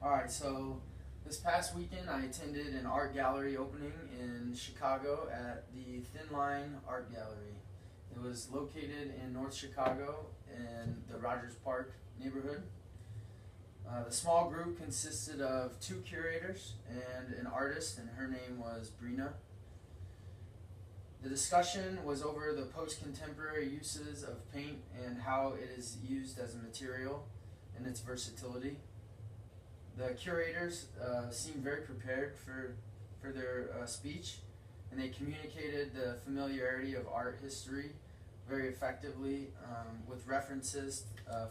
Alright, so this past weekend I attended an art gallery opening in Chicago at the Thin Line Art Gallery. It was located in North Chicago in the Rogers Park neighborhood. The small group consisted of two curators and an artist, and her name was Brina. The discussion was over the post-contemporary uses of paint and how it is used as a material and its versatility. The curators seemed very prepared for their speech, and they communicated the familiarity of art history very effectively with references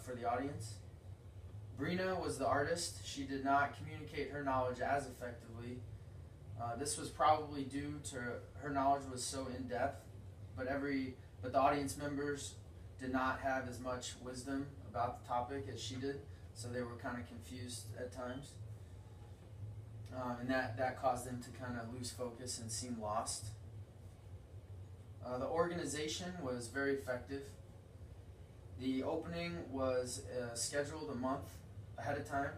for the audience. Brina was the artist. She did not communicate her knowledge as effectively. This was probably due to her knowledge was so in-depth, but the audience members did not have as much wisdom about the topic as she did, so they were kind of confused at times. And that caused them to kind of lose focus and seem lost. The organization was very effective. The opening was scheduled a month ahead of time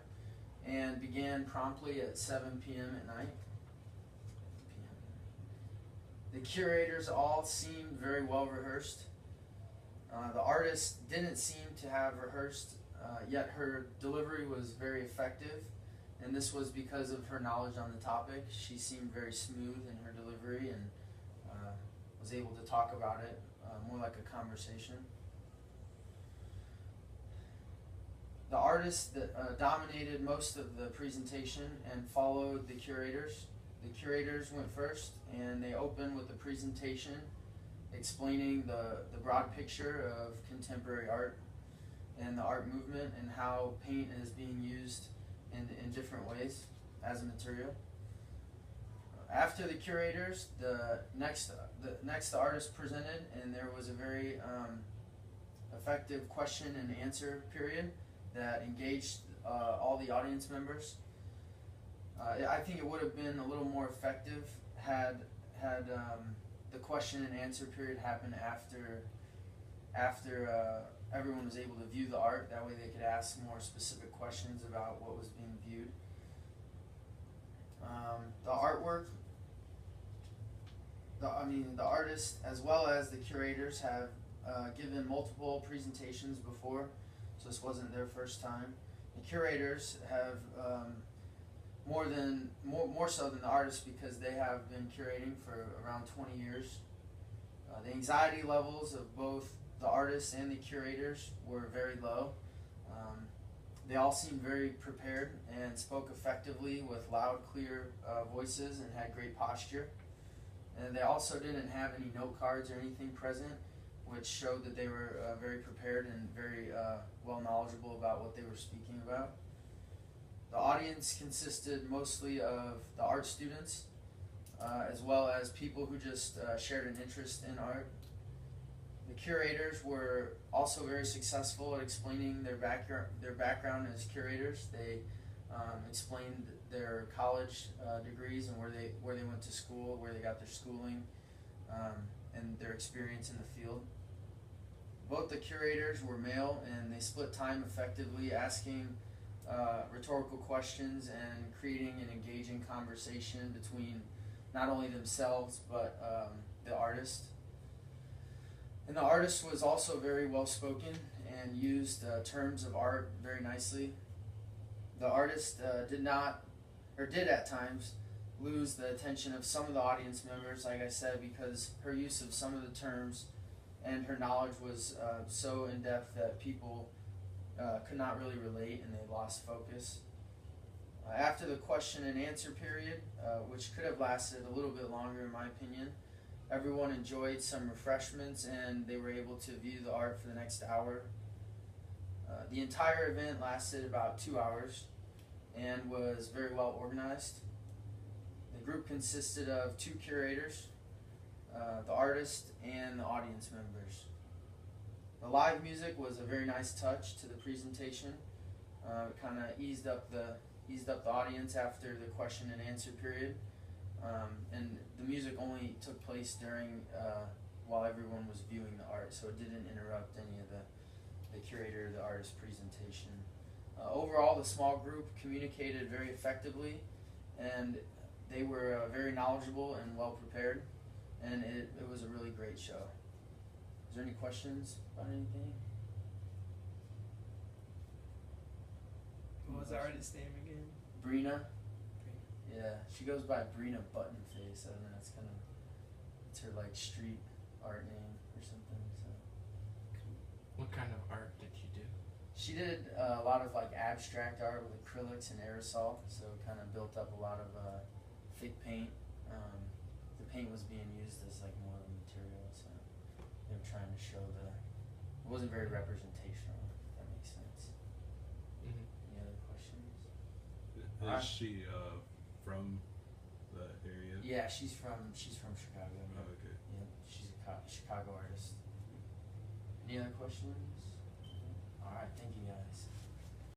and began promptly at 7 p.m. at night. The curators all seemed very well rehearsed. The artist didn't seem to have rehearsed, yet her delivery was very effective, and this was because of her knowledge on the topic. She seemed very smooth in her delivery and was able to talk about it more like a conversation. The artist that dominated most of the presentation and followed the curators. The curators went first, and they opened with a presentation explaining the broad picture of contemporary art and the art movement and how paint is being used in different ways as a material. After the curators, the next artist presented, and there was a very effective question and answer period that engaged all the audience members. I think it would have been a little more effective had the question and answer period happened after everyone was able to view the art. That way they could ask more specific questions about what was being viewed. The artwork, the artists as well as the curators have given multiple presentations before, so this wasn't their first time. The curators have more so than the artists because they have been curating for around 20 years. The anxiety levels of both the artists and the curators were very low. They all seemed very prepared and spoke effectively with loud, clear voices and had great posture. And they also didn't have any note cards or anything present, which showed that they were very prepared and very well knowledgeable about what they were speaking about. The audience consisted mostly of the art students, as well as people who just shared an interest in art. The curators were also very successful at explaining their background as curators. They explained their college degrees and where they went to school, where they got their schooling, and their experience in the field. Both the curators were male, and they split time effectively, asking rhetorical questions and creating an engaging conversation between not only themselves but the artist. And the artist was also very well spoken and used terms of art very nicely. The artist did at times lose the attention of some of the audience members, like I said, because her use of some of the terms and her knowledge was so in depth that people could not really relate, and they lost focus. After the question and answer period, which could have lasted a little bit longer in my opinion, everyone enjoyed some refreshments and they were able to view the art for the next hour. The entire event lasted about 2 hours and was very well organized. The group consisted of two curators, the artist and the audience members. The live music was a very nice touch to the presentation. It kind of eased up the audience after the question and answer period, and the music only took place during while everyone was viewing the art, so it didn't interrupt any of the curator or the artist presentation. Overall, the small group communicated very effectively, and they were very knowledgeable and well prepared, and it was a really great show. Is there any questions about anything? What was the artist's name again? Brina. Yeah, she goes by Brina Buttonface. I don't know. It's her like street art name or something. So. What kind of art did you do? She did a lot of like abstract art with acrylics and aerosol, so it kind of built up a lot of thick paint. The paint was being used as like more of a material, so they were trying to show it wasn't very representational, if that makes sense. Mm-hmm. Any other questions? Is she from the area? Yeah, she's from Chicago. Yeah. Oh, okay. Yeah, she's a Chicago artist. Any other questions? All right, thank you guys.